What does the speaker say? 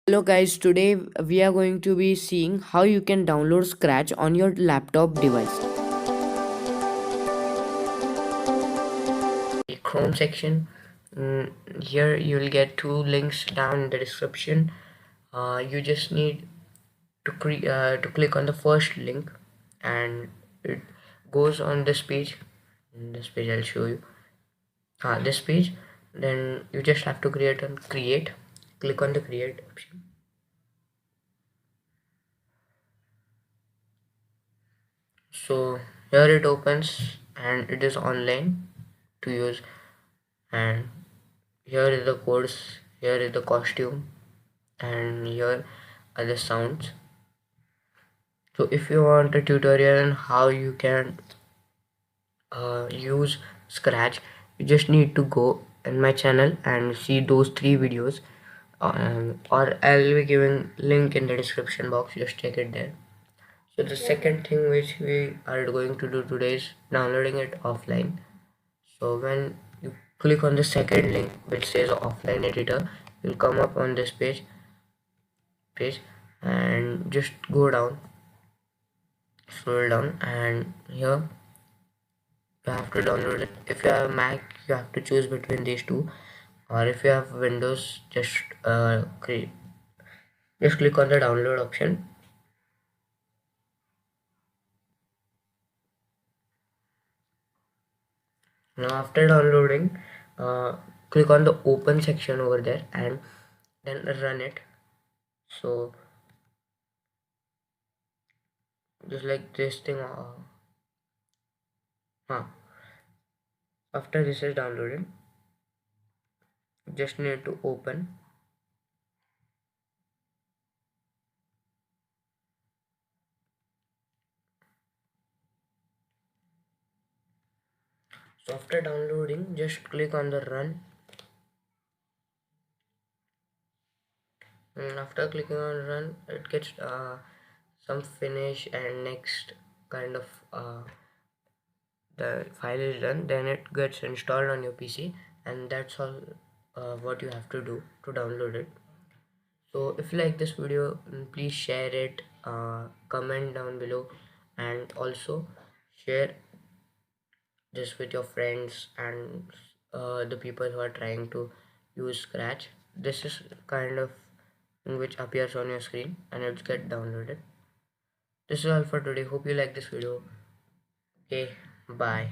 Hello guys, today we are going to be seeing how you can download Scratch on your laptop device. The Chrome section. Here you'll get two links down in the description. You just need to click on the first link and it goes on this page. In this page I'll show you. This page. Then you just have to create. Click on the create option. So here it opens and it is online to use, and here is the codes, here is the costume, and here are the sounds. So if you want a tutorial on how you can use Scratch, you just need to go in my channel and see those three videos, or I'll be giving link in the description box, just check it there. So the second thing which we are going to do today is downloading it offline. So when you click on the second link which says offline editor, you'll come up on this page and just go down, scroll down, and here you have to download it. If you have Mac, you have to choose between these two, or if you have Windows, just click on the download option. Now after downloading, click on the open section over there and then run it. So just like this thing, after this is downloaded, you just need to open. So after downloading, just click on the run, and after clicking on run, it gets some finish and next kind of the file is done. Then it gets installed on your PC, and that's all what you have to do to download it. So if you like this video, please share it, comment down below, and also share this with your friends and the people who are trying to use Scratch. This is kind of which appears on your screen and it's get downloaded. This is all for today. Hope you like this video. Okay, bye.